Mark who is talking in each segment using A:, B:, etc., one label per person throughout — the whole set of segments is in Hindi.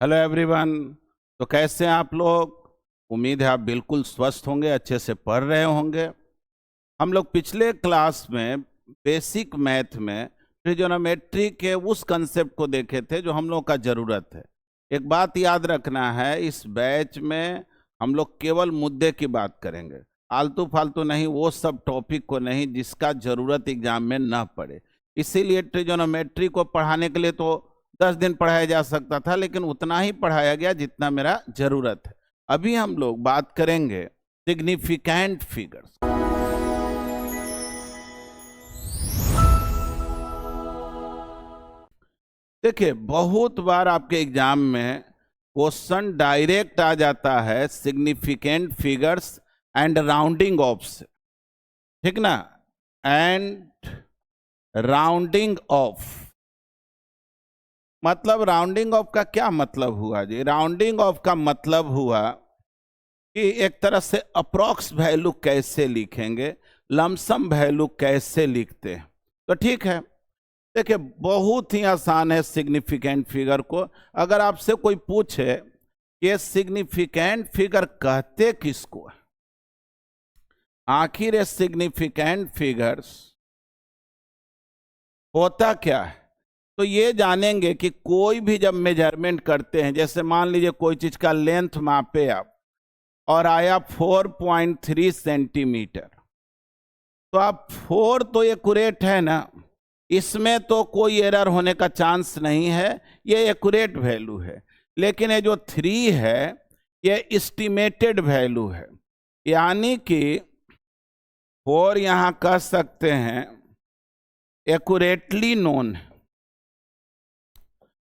A: Hello everyone. तो कैसे हैं आप लोग? उम्मीद है आप बिल्कुल स्वस्थ होंगे, अच्छे से पढ़ रहे होंगे। हम लोग पिछले क्लास में बेसिक मैथ में ट्रिग्नोमेट्री के उस कंसेप्ट को देखे थे जो हम लोग का ज़रूरत है। एक बात याद रखना है, इस बैच में हम लोग केवल मुद्दे की बात करेंगे, आलतू फालतू नहीं, वो सब टॉपिक को नहीं जिसका ज़रूरत एग्जाम में ना पड़े। इसीलिए ट्रिग्नोमेट्री को पढ़ाने के लिए तो 10 दिन पढ़ाया जा सकता था, लेकिन उतना ही पढ़ाया गया जितना मेरा ज़रूरत है। अभी हम लोग बात करेंगे सिग्निफिकेंट फिगर्स। देखिए, बहुत बार आपके एग्जाम में क्वेश्चन डायरेक्ट आ जाता है significant figures and rounding off से, ठीक ना? एंड राउंडिंग ऑफ मतलब राउंडिंग ऑफ का क्या मतलब हुआ जी? राउंडिंग ऑफ का मतलब हुआ कि एक तरह से अप्रॉक्स वैल्यू कैसे लिखेंगे, लमसम वैल्यू कैसे लिखते हैं। तो ठीक है, देखिए बहुत ही आसान है सिग्निफिकेंट फिगर को। अगर आपसे कोई पूछे कि सिग्निफिकेंट फिगर कहते किसको है, आखिर ये सिग्निफिकेंट फिगर्स होता क्या है, तो ये जानेंगे कि कोई भी जब मेजरमेंट करते हैं, जैसे मान लीजिए कोई चीज का लेंथ मापे आप और आया 4.3 सेंटीमीटर, तो आप 4 तो एक्यूरेट है ना, इसमें तो कोई एरर होने का चांस नहीं है, ये एक्यूरेट वैल्यू है। लेकिन ये जो 3 है ये एस्टिमेटेड वैल्यू है, यानी कि 4 यहां कह सकते हैं एक्यूरेटली नोन है,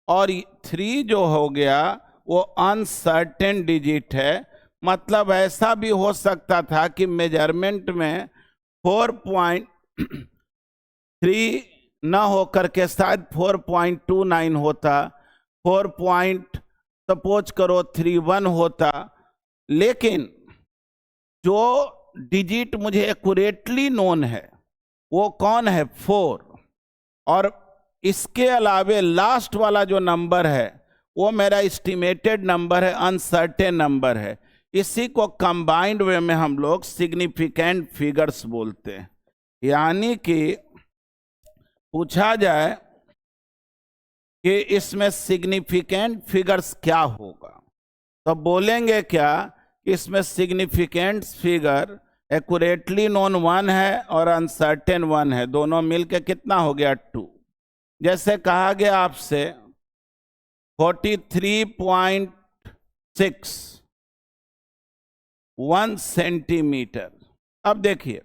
A: और 3 जो हो गया वो अनसर्टेन डिजिट है। मतलब ऐसा भी हो सकता था कि मेजरमेंट में 4.3 न होकर के शायद 4.29 होता, 4. करो 31 होता, लेकिन जो डिजिट मुझे एक्यूरेटली नोन है वो कौन है? 4। और इसके अलावे लास्ट वाला जो नंबर है वो मेरा एस्टिमेटेड नंबर है, अनसर्टेन नंबर है। इसी को कंबाइंड वे में हम लोग सिग्निफिकेंट फिगर्स बोलते हैं। यानी कि पूछा जाए कि इसमें सिग्निफिकेंट फिगर्स क्या होगा, तो बोलेंगे क्या कि इसमें सिग्निफिकेंट फिगर एक्यूरेटली नोन 1 है और अनसर्टेन 1 है, दोनों मिलके कितना हो गया? 2। जैसे कहा गया आपसे 43.6 1 सेंटीमीटर। अब देखिए,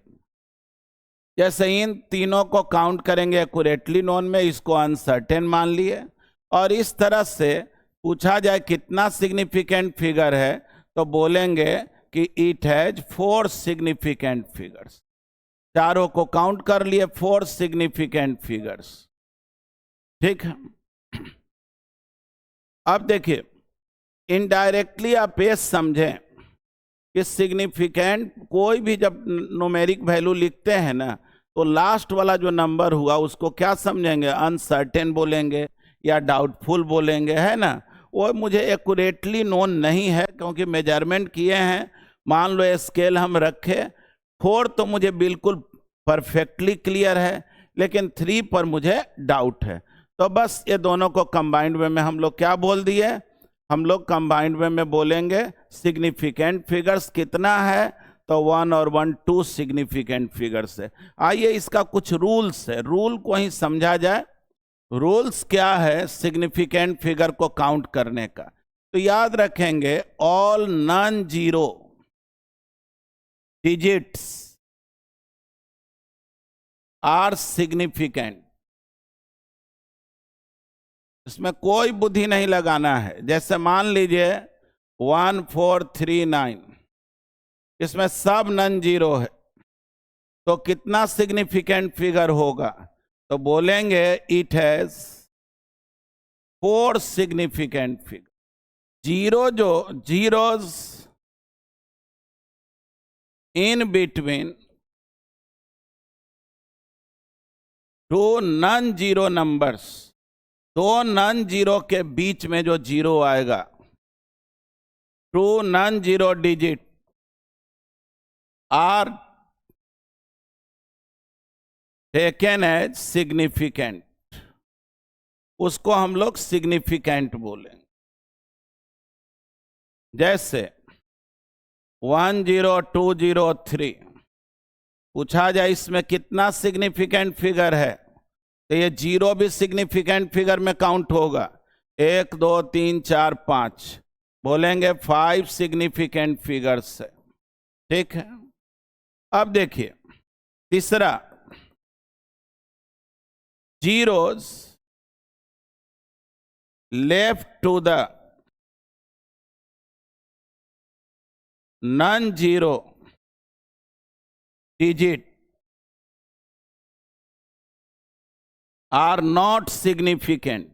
A: जैसे इन तीनों को काउंट करेंगे एक्यूरेटली नोन में, इसको अनसर्टेन मान लिए, और इस तरह से पूछा जाए कितना सिग्निफिकेंट फिगर है, तो बोलेंगे कि इट हैज 4 सिग्निफिकेंट फिगर्स। चारों को काउंट कर लिए, 4 सिग्निफिकेंट फिगर्स, ठीक है। अब देखिए, इनडायरेक्टली आप ये समझें कि सिग्निफिकेंट कोई भी जब न्यूमेरिक वैल्यू लिखते हैं ना, तो लास्ट वाला जो नंबर हुआ उसको क्या समझेंगे? अनसर्टेन बोलेंगे या डाउटफुल बोलेंगे, है ना? वो मुझे एक्यूरेटली नोन नहीं है, क्योंकि मेजरमेंट किए हैं, मान लो स्केल हम रखे, 4 तो मुझे बिल्कुल परफेक्टली क्लियर है, लेकिन 3 पर मुझे डाउट है। तो बस ये दोनों को कंबाइंड वे में हम लोग क्या बोल दिए? हम लोग कंबाइंड वे में बोलेंगे सिग्निफिकेंट फिगर्स कितना है, तो 1 और 1 2 सिग्निफिकेंट फिगर्स है। आइए इसका कुछ रूल्स है, रूल को ही समझा जाए। रूल्स क्या है सिग्निफिकेंट फिगर को काउंट करने का? तो याद रखेंगे, all non zero digits are significant. इसमें कोई बुद्धि नहीं लगाना है। जैसे मान लीजिए 1439, इसमें सब नॉन जीरो है, तो कितना सिग्निफिकेंट फिगर होगा? तो बोलेंगे it has 4 significant figure. Zero जो zeros in between 2 non zero numbers दो नॉन जीरो के बीच में जो जीरो आएगा, two non zero digit are taken as significant, उसको हम लोग सिग्निफिकेंट बोलेंगे। जैसे 10203 पूछा जाए इसमें कितना सिग्निफिकेंट फिगर है, तो ये जीरो भी सिग्निफिकेंट फिगर में काउंट होगा। 1 2 3 4 5 बोलेंगे 5 सिग्निफिकेंट फिगर्स है। ठीक है, अब देखिए तीसरा, zeros left to the non zero digit are not significant,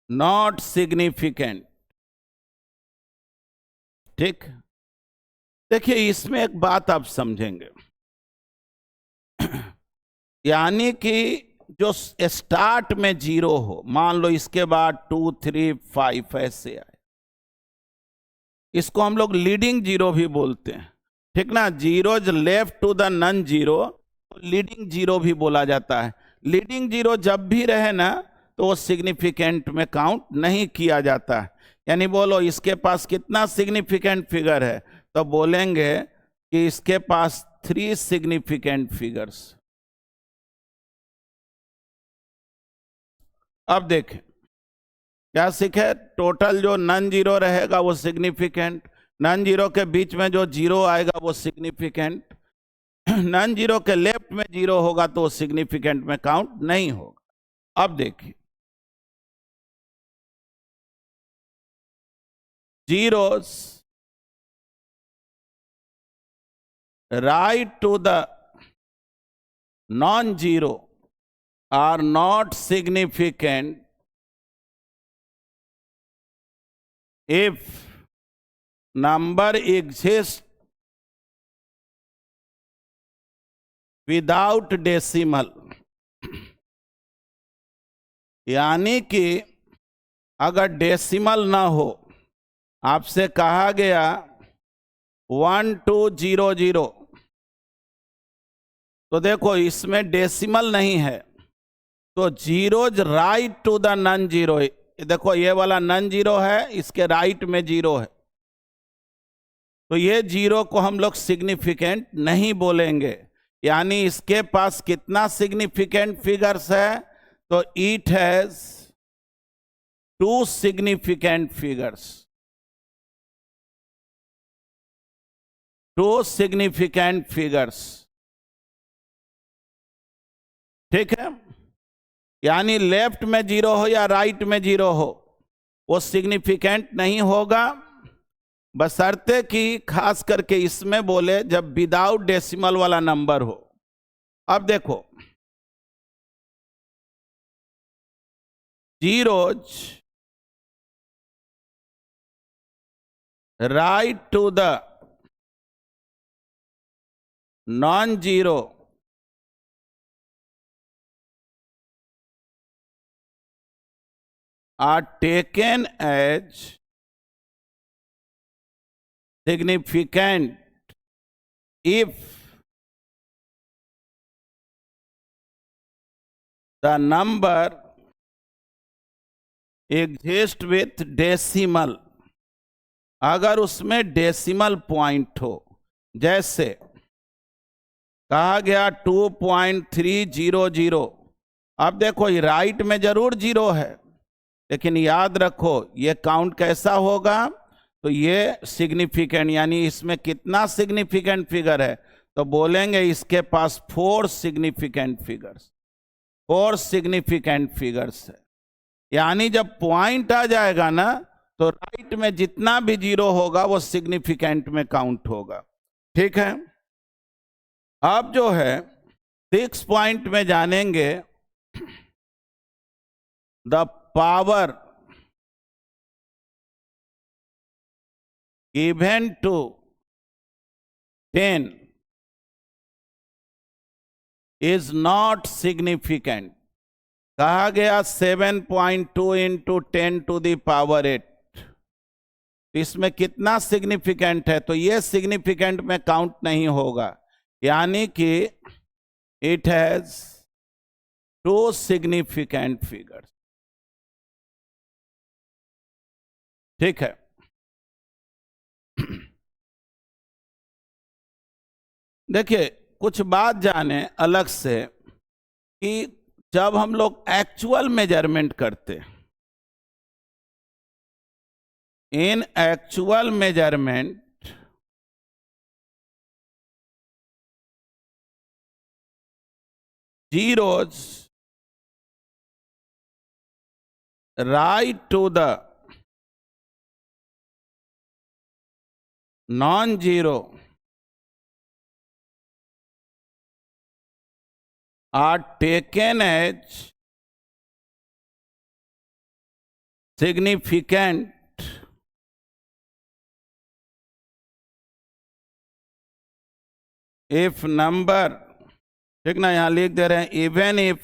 A: not significant। ठीक, देखिए इसमें एक बात आप समझेंगे, यानी कि जो स्टार्ट में जीरो हो, मान लो इसके बाद 2 3 5 ऐसे आए, इसको हम लोग लीडिंग जीरो भी बोलते हैं। ठीक ना, zeros left to the non zero leading zero भी बोला जाता है। लीडिंग जीरो जब भी रहे ना तो वो सिग्निफिकेंट में काउंट नहीं किया जाता है। यानी बोलो इसके पास कितना सिग्निफिकेंट फिगर है, तो बोलेंगे कि इसके पास 3 सिग्निफिकेंट फिगर्स। अब देखें क्या सीखे, टोटल जो नॉन जीरो रहेगा वो सिग्निफिकेंट, नॉन जीरो के बीच में जो जीरो आएगा वो सिग्निफिकेंट, नॉन जीरो के लेफ्ट में जीरो होगा तो सिग्निफिकेंट में काउंट नहीं होगा। अब देखिए zeros right to the non zero are not significant if number exists without decimal। यानी कि अगर डेसिमल ना हो, आपसे कहा गया 1200, तो देखो इसमें डेसिमल नहीं है, तो zeros right to the non zero, देखो ये वाला नॉन जीरो है, इसके राइट में जीरो है, तो ये जीरो को हम लोग सिग्निफिकेंट नहीं बोलेंगे। यानी इसके पास कितना सिग्निफिकेंट फिगर्स है, तो it has 2 significant figures, 2 significant figures. ठीक है, यानी लेफ्ट में जीरो हो या राइट में जीरो हो, वो सिग्निफिकेंट नहीं होगा, बशर्ते कि खास करके इसमें बोले जब विदाउट डेसिमल वाला नंबर हो। अब देखो zeros right to the non zero are taken as significant if the number exists with decimal, अगर उसमें डेसिमल पॉइंट हो। जैसे कहा गया 2.300, अब देखो ये राइट में जरूर जीरो है, लेकिन याद रखो ये काउंट कैसा होगा, तो ये सिग्निफिकेंट, यानी इसमें कितना सिग्निफिकेंट फिगर है, तो बोलेंगे इसके पास 4 सिग्निफिकेंट फिगर्स, 4 सिग्निफिकेंट फिगर्स है। यानी जब पॉइंट आ जाएगा ना, तो राइट में जितना भी जीरो होगा वो सिग्निफिकेंट में काउंट होगा। ठीक है, अब जो है 6 पॉइंट में जानेंगे, the power given to 10 is not significant। कहा गया 7.2 इंटू 10⁸ इसमें कितना सिग्निफिकेंट है, तो ये सिग्निफिकेंट में काउंट नहीं होगा, यानी कि इट हैज 2 सिग्निफिकेंट फिगर्स। ठीक है। देखिए कुछ बात जाने अलग से कि जब हम लोग एक्चुअल मेजरमेंट करते, इन actual measurement zeros right to the non-zero are taken as significant if number, ठीक ना, यहां लिख दे रहे हैं even if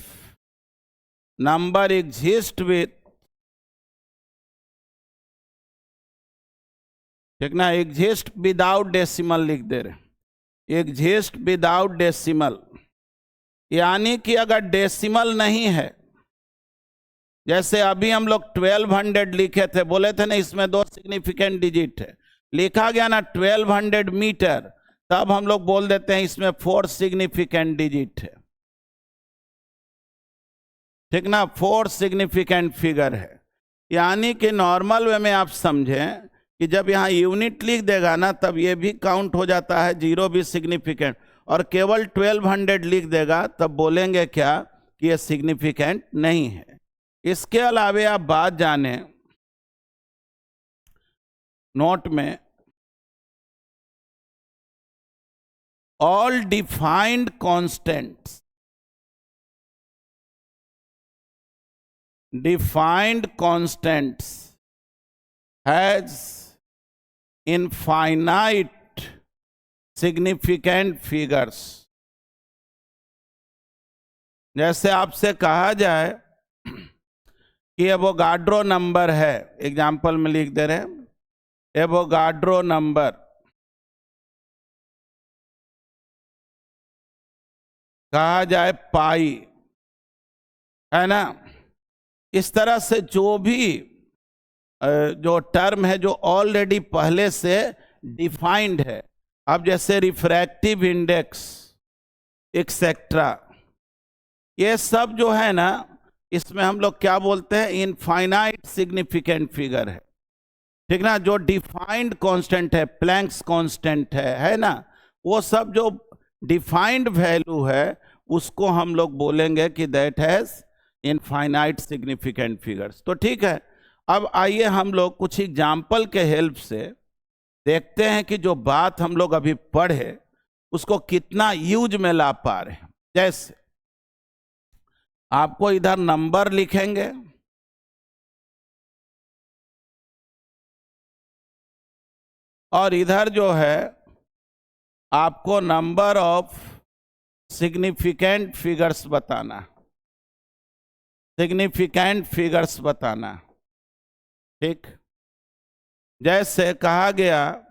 A: number exist with, ठीक ना, एग्जिस्ट विदाउट डेसिमल लिख दे रहे हैं, एग्जिस्ट विदाउट डेसिमल, यानी कि अगर डेसिमल नहीं है, जैसे अभी हम लोग 1200 लिखे थे, बोले थे ना इसमें 2 सिग्निफिकेंट डिजिट है, लिखा गया ना 1200 मीटर, तब हम लोग बोल देते हैं इसमें 4 सिग्निफिकेंट डिजिट है, ठीक ना, 4 सिग्निफिकेंट फिगर है। यानी कि नॉर्मल वे में आप समझें कि जब यहाँ यूनिट लिख देगा ना तब ये भी काउंट हो जाता है, 0 भी सिग्निफिकेंट, और केवल 1200 लिख देगा तब बोलेंगे क्या कि ये सिग्निफिकेंट नहीं है। इसके अलावे आप बात जाने नोट में, all defined constants has infinite significant figures। जैसे आपसे कहा जाए कि एवोगाड्रो नंबर है, एग्जाम्पल में लिख दे रहे हैं, एवोगाड्रो नंबर कहा जाए पाई, है ना, इस तरह से जो भी जो टर्म है जो ऑलरेडी पहले से डिफाइंड है, अब जैसे रिफ्रैक्टिव इंडेक्स एक्सेट्रा, ये सब जो है ना इसमें हम लोग क्या बोलते हैं, इनफाइनाइट सिग्निफिकेंट फिगर है, ठीक ना, जो डिफाइंड कांस्टेंट है, प्लैंक्स कांस्टेंट है ना, वो सब जो डिफाइंड वैल्यू है उसको हम लोग बोलेंगे कि that has infinite significant figures. तो ठीक है, अब आइए हम लोग कुछ एग्जाम्पल के हेल्प से देखते हैं कि जो बात हम लोग अभी पढ़े उसको कितना यूज में ला पा रहे हैं। जैसे आपको इधर नंबर लिखेंगे, और इधर जो है आपको नंबर ऑफ सिग्निफिकेंट फिगर्स बताना, सिग्निफिकेंट फिगर्स बताना, ठीक। जैसे कहा गया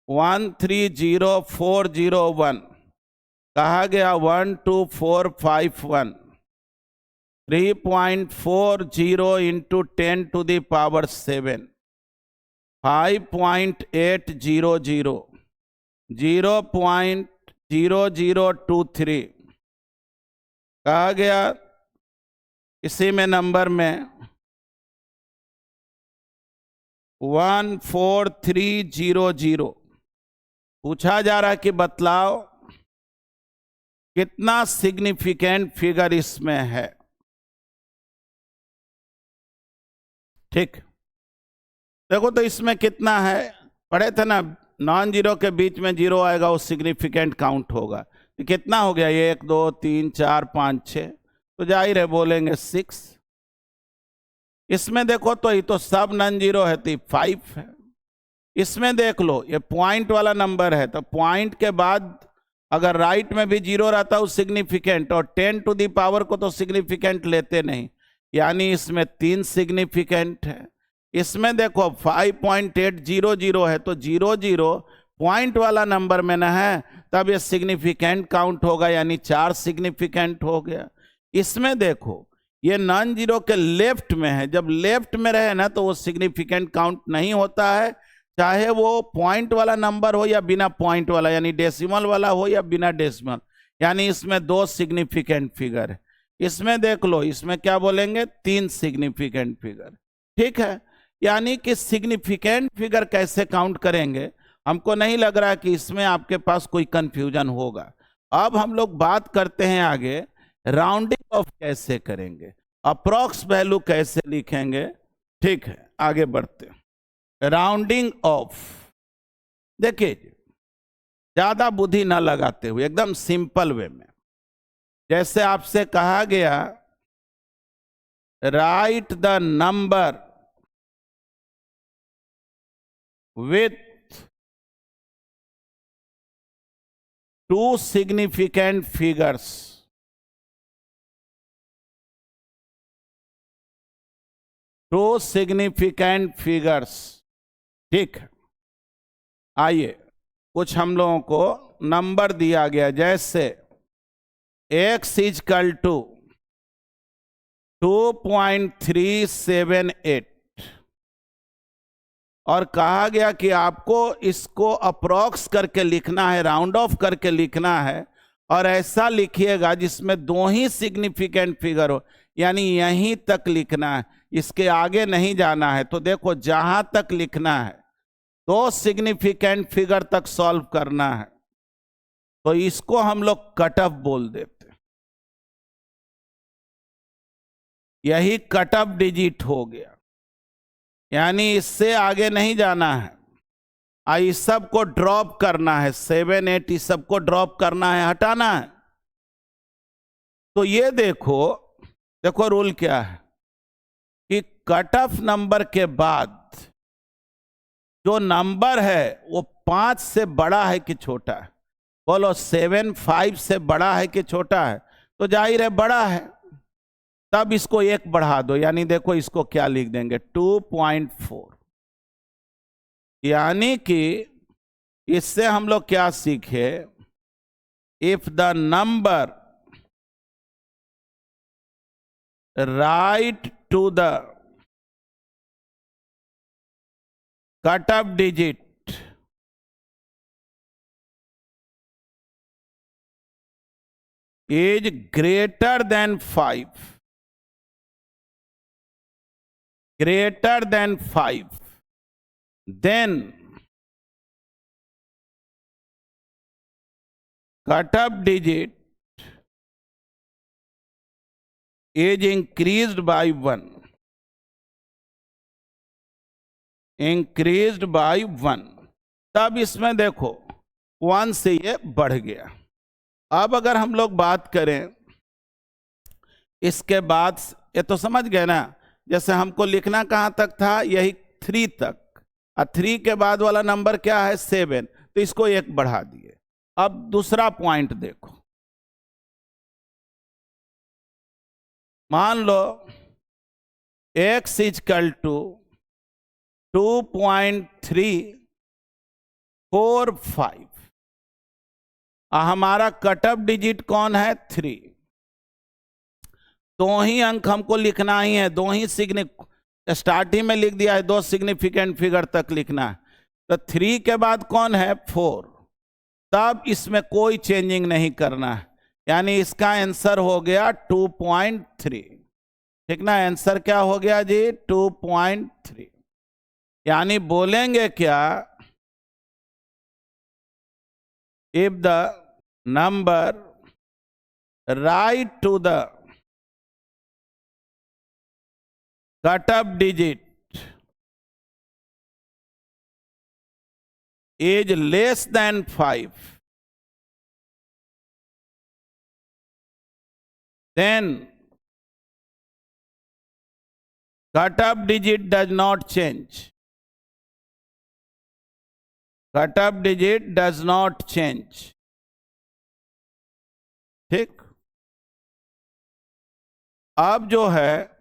A: 130401, कहा गया 12451, 3.40 इंटू 10⁷, 5.800, 0.0023, कहा गया इसी में नंबर में 14300। पूछा जा रहा है कि बतलाओ कितना सिग्निफिकेंट फिगर इसमें है, ठीक। देखो तो इसमें कितना है, पढ़े थे ना, नॉन जीरो के बीच में जीरो आएगा वो सिग्निफिकेंट काउंट होगा। तो कितना हो गया, 1 2 3 4 5 6, तो जाहिर है बोलेंगे 6। इसमें देखो तो ये तो सब नॉन जीरो है तो 5 है। इसमें देख लो ये पॉइंट वाला नंबर है, तो पॉइंट के बाद अगर राइट में भी 0 रहता है सिग्निफिकेंट, और 10 टू दी पावर को तो सिग्निफिकेंट लेते नहीं, यानी इसमें 3 सिग्निफिकेंट है। इसमें देखो 5.800 है, तो 00 पॉइंट वाला नंबर में ना है, तब ये सिग्निफिकेंट काउंट होगा, यानी 4 सिग्निफिकेंट हो गया। इसमें देखो ये नॉन जीरो के लेफ्ट में है, जब लेफ्ट में रहे ना तो वो सिग्निफिकेंट काउंट नहीं होता है, चाहे वो पॉइंट वाला नंबर हो या बिना पॉइंट वाला, यानी डेसिमल वाला हो या बिना डेसिमल। यानी इसमें 2 सिग्निफिकेंट फिगर है। इसमें देख लो, इसमें क्या बोलेंगे, 3 सिग्निफिकेंट फिगर। ठीक है, यानी कि सिग्निफिकेंट फिगर कैसे काउंट करेंगे, हमको नहीं लग रहा कि इसमें आपके पास कोई कंफ्यूजन होगा। अब हम लोग बात करते हैं आगे, राउंडिंग ऑफ कैसे करेंगे, अप्रॉक्स वैल्यू कैसे लिखेंगे। ठीक है, आगे बढ़ते हैं। राउंडिंग ऑफ, देखिए ज्यादा बुद्धि ना लगाते हुए एकदम सिंपल वे में, जैसे आपसे कहा गया right the number with 2 significant figures, 2 significant figures. ठीक है, आइए कुछ हम लोगों को नंबर दिया गया, जैसे x इजकल टू 2.378, और कहा गया कि आपको इसको अप्रॉक्स करके लिखना है, राउंड ऑफ करके लिखना है, और ऐसा लिखिएगा जिसमें 2 ही सिग्निफिकेंट फिगर हो, यानी यहीं तक लिखना है, इसके आगे नहीं जाना है। तो देखो जहां तक लिखना है 2 सिग्निफिकेंट फिगर तक सॉल्व करना है, तो इसको हम लोग कट ऑफ बोल देते, यही कट ऑफ डिजिट हो गया, यानी इससे आगे नहीं जाना है। इस सब को ड्रॉप करना है, 7 8 इस सब को ड्रॉप करना है, हटाना है। तो ये देखो, देखो रूल क्या है कि कट ऑफ नंबर के बाद जो नंबर है वो 5 से बड़ा है कि छोटा है, बोलो 7 5 से बड़ा है कि छोटा है, तो जाहिर है बड़ा है, तब इसको 1 बढ़ा दो, यानी देखो इसको क्या लिख देंगे 2.4। यानी कि इससे हम लोग क्या सीखे, if the number right to the cut off digit is greater than 5, then cut off digit is increased by 1, increased by 1। तब इसमें देखो 1 से ये बढ़ गया। अब अगर हम लोग बात करें इसके बाद, ये तो समझ गए ना, जैसे हमको लिखना कहां तक था, यही 3 तक, और 3 के बाद वाला नंबर क्या है 7, तो इसको 1 बढ़ा दिए। अब दूसरा पॉइंट देखो, मान लो x इजकल टू 2.345, हमारा कट ऑफ डिजिट कौन है 3, 2 ही अंक हमको लिखना ही है, 2 ही स्टार्टिंग में लिख दिया है, 2 सिग्निफिकेंट फिगर तक लिखना है, तो 3 के बाद कौन है 4, तब इसमें कोई चेंजिंग नहीं करना है, यानी इसका आंसर हो गया 2.3। ठीक ना, आंसर क्या हो गया जी 2.3। यानी बोलेंगे क्या, if the number right to the cut off digit is less than 5, then cut off digit does not change, cut off digit does not change। अब जो है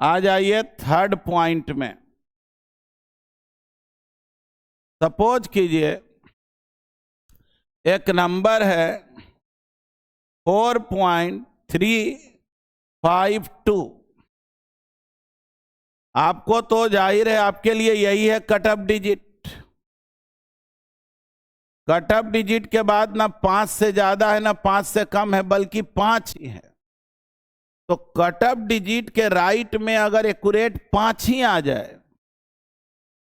A: आ जाइए थर्ड पॉइंट में। सपोज कीजिए एक नंबर है 4.352। आपको तो जाहिर है आपके लिए यही है cut off digit. Cut off digit के बाद ना 5 से ज्यादा है ना 5 से कम है, बल्कि 5 ही है। तो कट ऑफ डिजिट के राइट में अगर एक्यूरेट 5 ही आ जाए,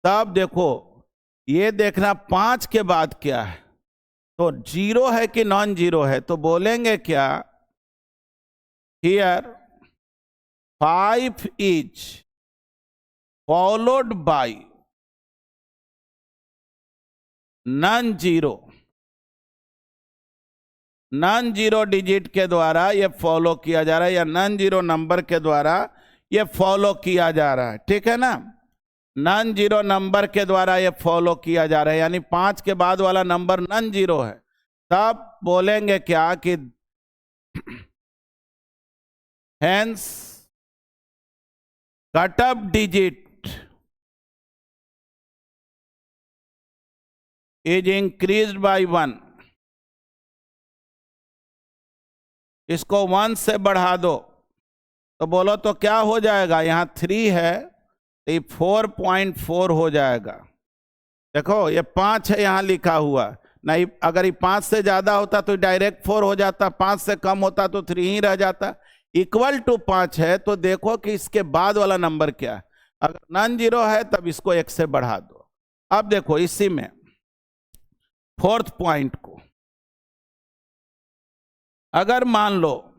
A: तब देखो ये देखना 5 के बाद क्या है, तो 0 है कि नॉन जीरो है। तो बोलेंगे क्या, here 5 is followed by non zero. Non zero digit के द्वारा ये फॉलो किया जा रहा है, या नॉन जीरो नंबर के द्वारा ये फॉलो किया जा रहा है। ठीक है ना, नॉन जीरो नंबर के द्वारा ये फॉलो किया जा रहा है, यानी 5 के बाद वाला नंबर नॉन जीरो है। तब बोलेंगे क्या कि hence cut off digit is increased by 1। इसको 1 से बढ़ा दो तो बोलो तो क्या हो जाएगा, यहां 3 है तो ये 4.4 हो जाएगा। देखो ये 5 है यहां लिखा हुआ, नहीं अगर ये 5 से ज्यादा होता तो डायरेक्ट 4 हो जाता, 5 से कम होता तो 3 ही रह जाता। इक्वल टू 5 है तो देखो कि इसके बाद वाला नंबर क्या है। अगर नॉन जीरो है तब इसको 1 से बढ़ा दो। अब देखो इसी में फोर्थ पॉइंट को, अगर मान लो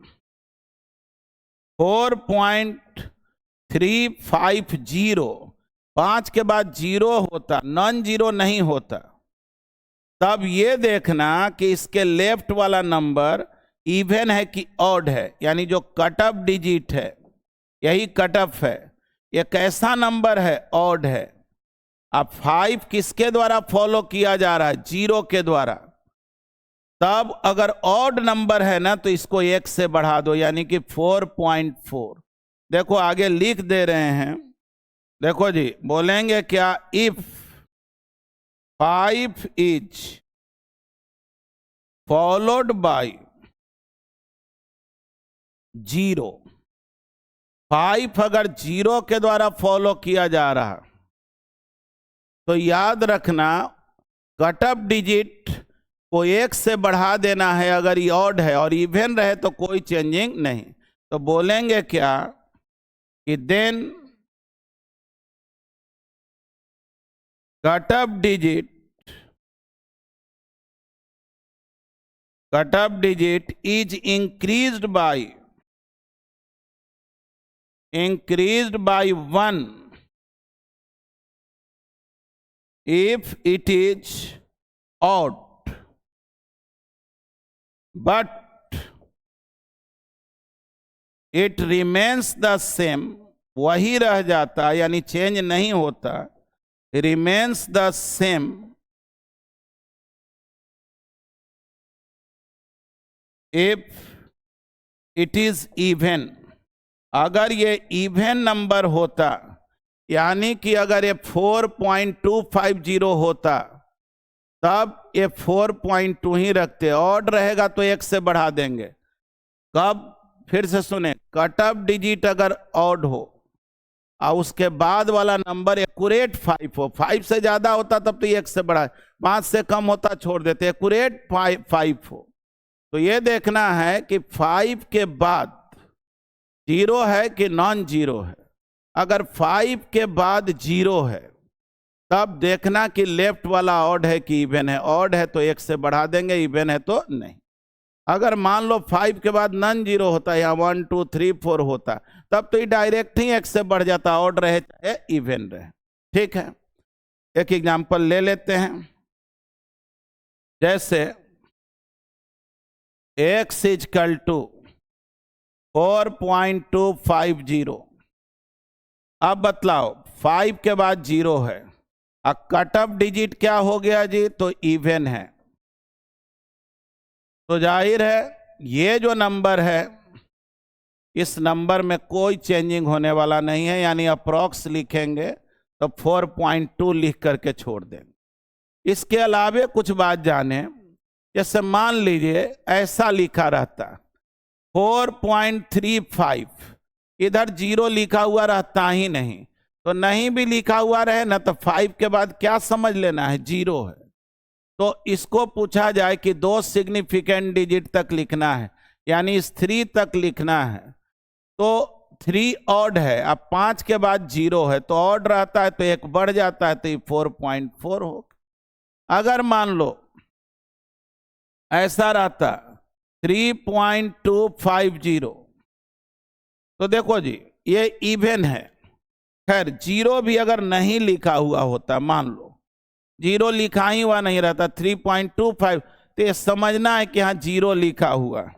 A: 4.350 5 के बाद 0 होता, नॉन जीरो नहीं होता, तब ये देखना कि इसके लेफ्ट वाला नंबर इवन है कि ऑड है, यानी जो कट ऑफ डिजिट है यही कट ऑफ है। ये कैसा नंबर है, ऑड है। अब 5 किसके द्वारा फॉलो किया जा रहा है, 0 के द्वारा। तब अगर ऑड नंबर है ना तो इसको 1 से बढ़ा दो, यानी कि 4.4। देखो आगे लिख दे रहे हैं, देखो जी बोलेंगे क्या, इफ 5 इज फॉलोड बाय 0। 5 अगर 0 के द्वारा फॉलो किया जा रहा तो याद रखना कट ऑफ डिजिट को 1 से बढ़ा देना है अगर ये ऑड है, और इवन रहे तो कोई चेंजिंग नहीं। तो बोलेंगे क्या कि then cut off digit is increased by 1 if it is odd, but it remains the same। वही रह जाता, यानी चेंज नहीं होता, remains the same if it is even। अगर ये इवन नंबर होता, यानी कि अगर ये 4.250 होता तब ये 4.2 ही रखते, ऑड रहेगा तो 1 से बढ़ा देंगे। कब, फिर से सुने, कट ऑफ डिजिट अगर ऑड हो और उसके बाद वाला नंबर एक्यूरेट 5 हो, 5 से ज्यादा होता तब तो 1 से बढ़ा, 5 से कम होता छोड़ देते, एक्यूरेट 5 हो। तो ये देखना है कि 5 के बाद 0 है कि नॉन जीरो है। अगर 5 के बाद 0 है तब देखना कि लेफ्ट वाला ऑड है कि इवन है। ऑड है तो 1 से बढ़ा देंगे, इवन है तो नहीं। अगर मान लो 5 के बाद नॉन जीरो होता या 1 2 3 4 होता तब तो ये डायरेक्ट ही 1 से बढ़ जाता, ऑड रहे चाहे इवन रहे। ठीक है, एक एग्जांपल ले लेते हैं। जैसे x इक्वल टू 4.250। अब बतलाओ 5 के बाद 0 है, अब कट ऑफ डिजिट क्या हो गया जी, तो इवन है। तो जाहिर है ये जो नंबर है इस नंबर में कोई चेंजिंग होने वाला नहीं है, यानी अप्रॉक्स लिखेंगे तो 4.2 लिख करके छोड़ देंगे। इसके अलावे कुछ बात जाने, जैसे मान लीजिए ऐसा लिखा रहता 4.35, इधर 0 लिखा हुआ रहता ही नहीं, तो नहीं भी लिखा हुआ रहे ना तो 5 के बाद क्या समझ लेना है, 0 है। तो इसको पूछा जाए कि 2 सिग्निफिकेंट डिजिट तक लिखना है, यानी इस 3 तक लिखना है, तो 3 ऑड है, अब 5 के बाद 0 है तो ऑड रहता है तो 1 बढ़ जाता है तो ये 4.4 हो। अगर मान लो ऐसा रहता 3.250, तो देखो जी ये इवन है। खैर 0 भी अगर नहीं लिखा हुआ होता, मान लो 0 लिखा ही हुआ नहीं रहता 3.25, तो ये समझना है कि यहाँ 0 लिखा हुआ,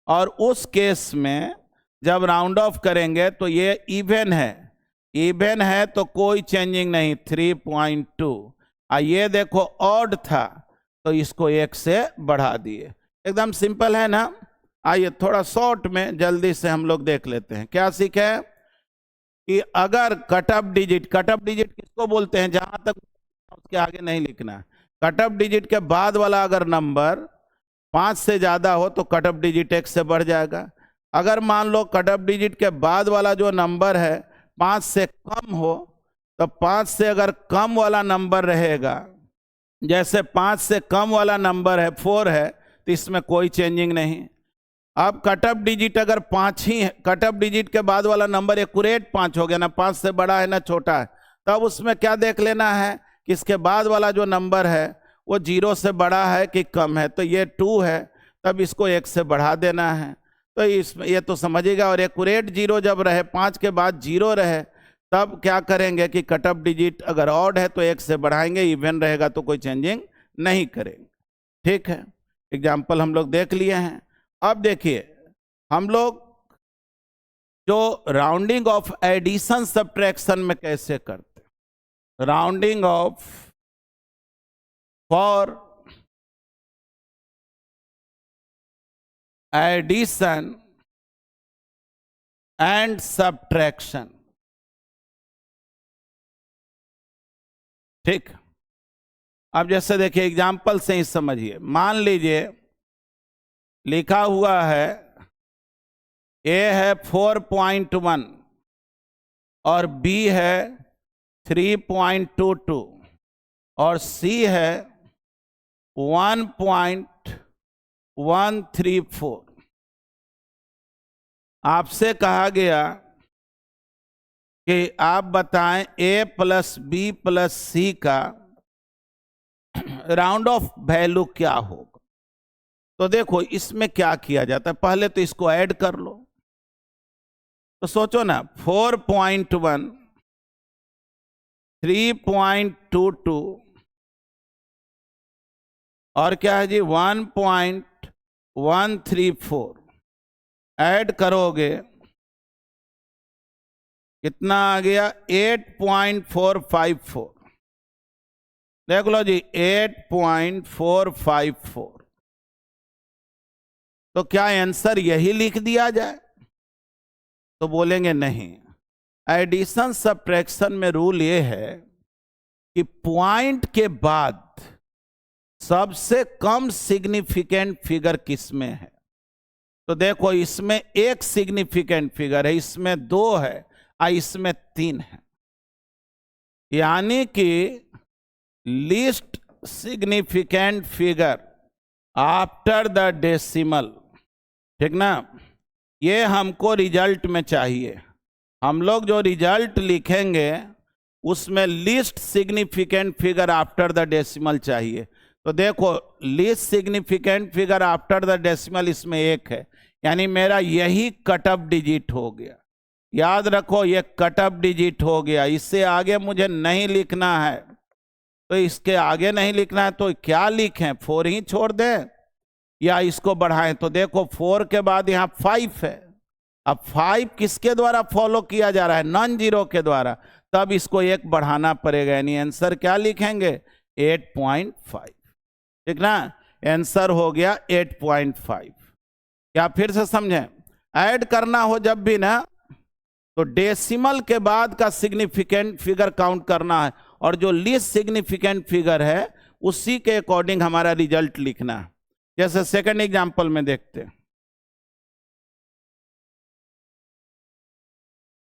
A: और उस केस में जब राउंड ऑफ करेंगे तो ये इवन है, इवन है तो कोई चेंजिंग नहीं 3.2। ये देखो ऑड था तो इसको 1 से बढ़ा दिए, एकदम सिंपल है ना। आइए थोड़ा शॉर्ट में जल्दी से हम लोग देख लेते हैं क्या सीखे कि अगर कट ऑफ डिजिट किसको बोलते हैं, जहां तक उसके आगे नहीं लिखना है। कट ऑफ डिजिट के बाद वाला अगर नंबर 5 से ज्यादा हो तो कट ऑफ डिजिट 1 से बढ़ जाएगा। अगर मान लो कट ऑफ डिजिट के बाद वाला जो नंबर है 5 से कम हो, तो 5 से अगर कम वाला नंबर रहेगा, जैसे 5 से कम वाला नंबर है 4 है, तो इसमें कोई चेंजिंग नहीं। अब कट ऑफ डिजिट अगर 5 ही है, कट ऑफ डिजिट के बाद वाला नंबर एक्यूरेट 5 हो गया ना, 5 से बड़ा है ना छोटा है, तब उसमें क्या देख लेना है कि इसके बाद वाला जो नंबर है वो 0 से बड़ा है कि कम है, तो ये 2 है, तब इसको 1 से बढ़ा देना है। तो इसमें ये तो समझिएगा। और एक्यूरेट 0 जब रहे, 5 के बाद 0 रहे, तब क्या करेंगे कि कट ऑफ डिजिट अगर ऑड है तो 1 से बढ़ाएंगे, इवन रहेगा तो कोई चेंजिंग नहीं करेंगे। ठीक है, एग्जाम्पल हम लोग देख लिए हैं। अब देखिए हम लोग जो राउंडिंग ऑफ एडिशन सब्ट्रैक्शन में कैसे करते हैं। Rounding off for addition and subtraction. ठीक, अब जैसे देखिए एग्जाम्पल से ही समझिए। मान लीजिए लिखा हुआ है ए है 4.1 और बी है 3.22 और सी है 1.134। आपसे कहा गया कि आप बताएं ए प्लस बी प्लस सी का राउंड ऑफ वैल्यू क्या होगा। तो देखो इसमें क्या किया जाता है, पहले तो इसको ऐड कर लो। तो सोचो ना 4.1 3.22 और क्या है जी 1.134 ऐड करोगे कितना आ गया 8.454। देख लो जी 8.454। तो क्या आंसर यही लिख दिया जाए? तो बोलेंगे नहीं। एडिशन सब्ट्रैक्शन में रूल ये है कि पॉइंट के बाद सबसे कम सिग्निफिकेंट फिगर किसमें है। तो देखो इसमें 1 सिग्निफिकेंट फिगर है, इसमें 2 है और इसमें 3 है, यानी कि least significant figure after the decimal. ठीक ना, ये हमको रिजल्ट में चाहिए। हम लोग जो रिजल्ट लिखेंगे उसमें least significant figure after the decimal चाहिए। तो देखो least significant figure after the decimal इसमें 1 है, यानी मेरा यही कट ऑफ डिजिट हो गया। याद रखो ये कट ऑफ डिजिट हो गया, इससे आगे मुझे नहीं लिखना है। तो इसके आगे नहीं लिखना है तो क्या लिखें, 4 ही छोड़ दें या इसको बढ़ाएं। तो देखो 4 के बाद यहाँ 5 है। अब 5 किसके द्वारा फॉलो किया जा रहा है, नॉन जीरो के द्वारा, तब इसको 1 बढ़ाना पड़ेगा, यानी आंसर क्या लिखेंगे 8.5। ठीक ना, आंसर हो गया 8.5। क्या फिर से समझें, ऐड करना हो जब भी ना, तो डेसिमल के बाद का सिग्निफिकेंट फिगर काउंट करना है, और जो लीस्ट सिग्निफिकेंट फिगर है उसी के अकॉर्डिंग हमारा रिजल्ट लिखना है। जैसे सेकंड एग्जांपल में देखते हैं,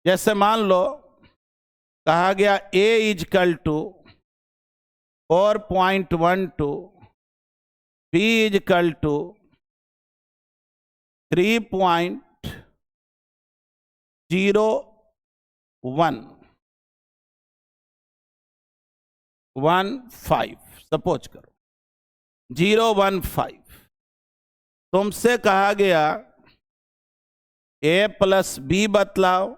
A: जैसे मान लो कहा गया a equal to 4.12, b equal to 3.0115, suppose करो 015। तुमसे कहा गया a प्लस बी बतलाओ,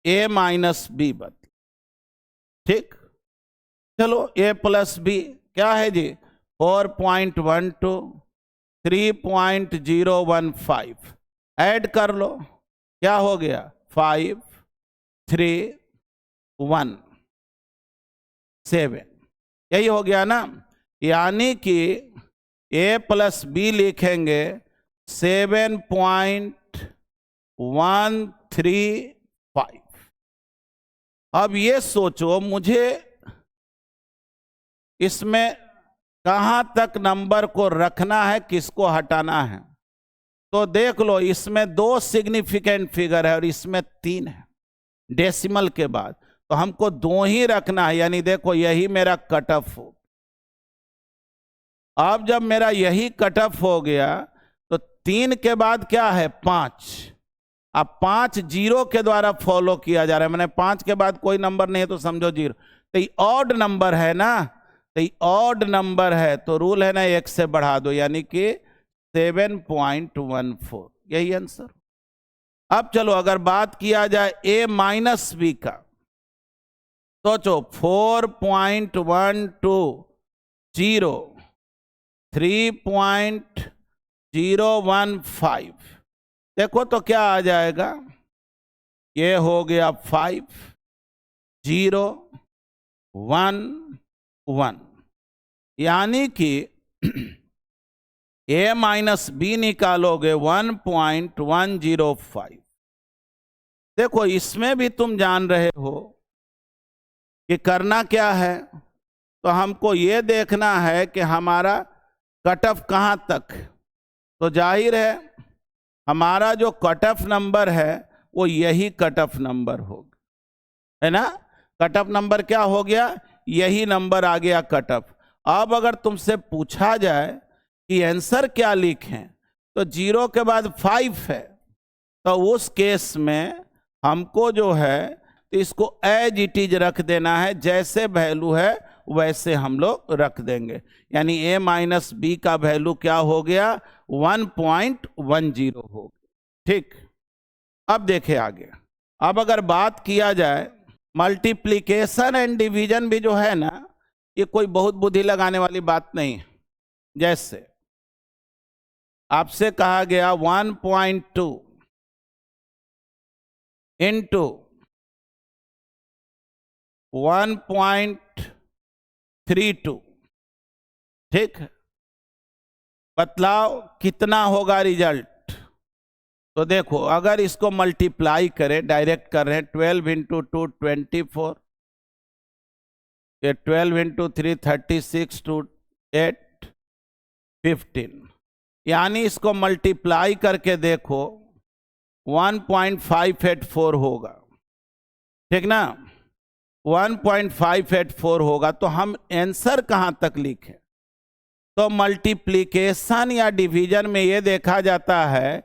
A: a माइनस बी बतलाओ। ठीक, चलो a प्लस बी क्या है जी, 4.12, 3.015, ऐड कर लो, क्या हो गया 5, 3, 1, 7, यही हो गया ना। यानी कि a प्लस बी लिखेंगे 7.135। अब ये सोचो मुझे इसमें कहां तक नंबर को रखना है, किसको हटाना है। तो देख लो, इसमें 2 सिग्निफिकेंट फिगर है और इसमें 3 है डेसिमल के बाद, तो हमको 2 ही रखना है। यानी देखो यही मेरा कट ऑफ हो। अब जब मेरा यही कट ऑफ हो गया तो 3 के बाद क्या है 5। अब 5 जीरो के द्वारा फॉलो किया जा रहा है, मैंने 5 के बाद कोई नंबर नहीं है तो समझो जीरो। तो ये ऑड नंबर है ना, तो ये ऑड नंबर है तो रूल है ना 1 से बढ़ा दो, यानी कि 7.14, यही आंसर। अब चलो अगर बात किया जाए a माइनस बी का, सोचो 4.120, 3.015, देखो तो क्या आ जाएगा, ये हो गया 5, 0, 1, 1, यानी कि a माइनस बी निकालोगे 1.105। देखो इसमें भी तुम जान रहे हो कि करना क्या है, तो हमको ये देखना है कि हमारा कट ऑफ कहाँ तक। तो जाहिर है हमारा जो कट ऑफ नंबर है वो यही कट ऑफ नंबर होगा, है ना। कट ऑफ नंबर क्या हो गया, यही नंबर आ गया कट ऑफ। अब अगर तुमसे पूछा जाए कि आंसर क्या लिखें, तो 0 के बाद 5 है, तो उस केस में हमको जो है तो इसको एज इट इज रख देना है, जैसे वैल्यू है वैसे हम लोग रख देंगे। यानी a माइनस बी का वैल्यू क्या हो गया 1.10 हो गया। ठीक, अब देखें आगे। अब अगर बात किया जाए मल्टीप्लिकेशन एंड डिवीजन भी जो है ना, ये कोई बहुत बुद्धि लगाने वाली बात नहीं है। जैसे आपसे कहा गया 1.2 इंटू 1.32, ठीक, बतलाओ कितना होगा रिजल्ट। तो देखो अगर इसको मल्टीप्लाई करें, डायरेक्ट कर रहे हैं, 12 इंटू 2 24, ये 12 इंटू 3 36, 2 8 15, यानी इसको मल्टीप्लाई करके देखो 1.584 होगा, ठीक ना, 1.584 होगा। तो हम आंसर कहां तक लिखें, तो मल्टीप्लिकेशन या डिवीजन में यह देखा जाता है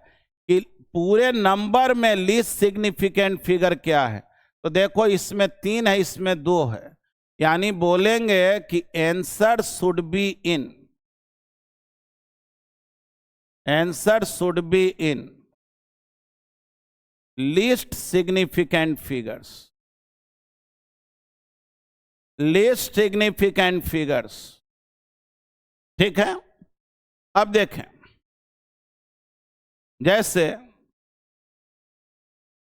A: कि पूरे नंबर में लीस्ट सिग्निफिकेंट फिगर क्या है। तो देखो इसमें 3 है, इसमें 2 है, यानी बोलेंगे कि answer should be in, answer should be in least significant figures, least significant figures, ठीक है। अब देखें, जैसे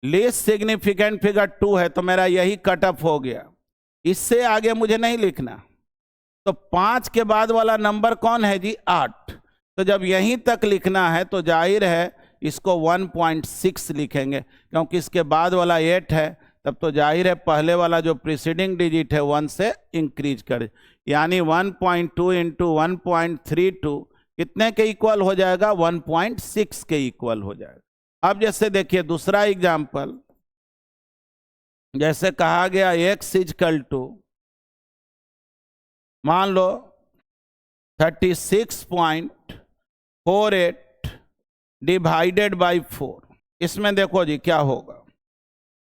A: लीस्ट सिग्निफिकेंट फिगर 2 है तो मेरा यही कट ऑफ हो गया, इससे आगे मुझे नहीं लिखना। तो 5 के बाद वाला नंबर कौन है जी 8, तो जब यहीं तक लिखना है तो जाहिर है इसको 1.6 लिखेंगे, क्योंकि इसके बाद वाला 8 है, तब तो जाहिर है पहले वाला जो प्रीसीडिंग डिजिट है 1 से इंक्रीज करे, यानी 1.2 इंटू 1.32 कितने के इक्वल हो जाएगा? 1.6 के इक्वल हो जाएगा। अब जैसे देखिए दूसरा एग्जाम्पल, जैसे कहा गया x इजकल टू मान लो 36.48 डिवाइडेड बाई 4। इसमें देखो जी क्या होगा,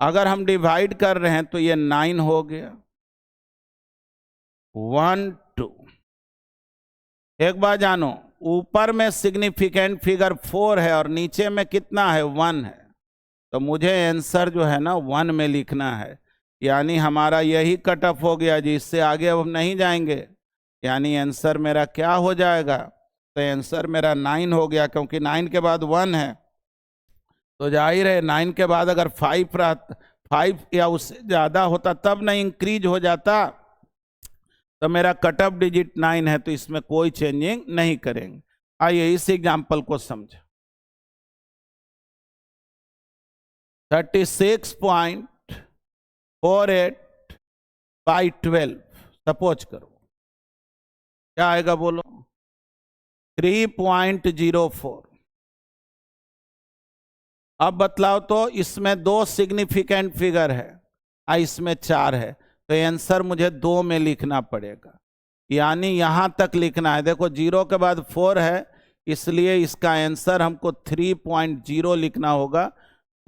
A: अगर हम डिवाइड कर रहे हैं तो ये 9 हो गया, 1 2। एक बार जानो, ऊपर में सिग्निफिकेंट फिगर 4 है और नीचे में कितना है? 1 है, तो मुझे आंसर जो है ना 1 में लिखना है, यानी हमारा यही कट ऑफ हो गया जी, इससे आगे अब हम नहीं जाएंगे, यानी आंसर मेरा क्या हो जाएगा? तो आंसर मेरा 9 हो गया, क्योंकि 9 के बाद 1 है, तो जाहिर है 9 के बाद अगर 5 या उससे ज़्यादा होता तब नहीं इंक्रीज हो जाता, तो मेरा कट ऑफ डिजिट 9 है, तो इसमें कोई चेंजिंग नहीं करेंगे। आइए इस एग्जाम्पल को समझें। 36.48 बाई 12 सपोज करो, क्या आएगा बोलो? 3.04। अब बतलाओ तो, इसमें 2 सिग्निफिकेंट फिगर है, इसमें 4 है, तो आंसर मुझे 2 में लिखना पड़ेगा, यानी यहां तक लिखना है। देखो 0 के बाद 4 है, इसलिए इसका आंसर हमको 3.0 लिखना होगा।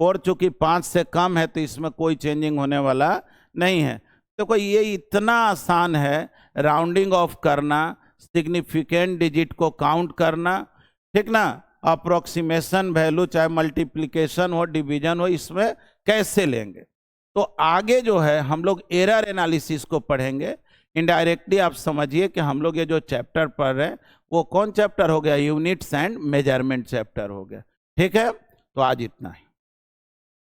A: 4 चूंकि 5 से कम है, तो इसमें कोई चेंजिंग होने वाला नहीं है। देखो ये इतना आसान है राउंडिंग ऑफ करना, सिग्निफिकेंट डिजिट को काउंट करना, ठीक ना। अप्रोक्सीमेशन वैल्यू, चाहे मल्टीप्लिकेशन हो डिवीजन हो, इसमें कैसे लेंगे। तो आगे जो है हम लोग एरर एनालिसिस को पढ़ेंगे। इनडायरेक्टली आप समझिए कि हम लोग ये जो चैप्टर पढ़ रहे हैं वो कौन चैप्टर हो गया? यूनिट्स एंड मेजरमेंट चैप्टर हो गया। ठीक है, तो आज इतना ही।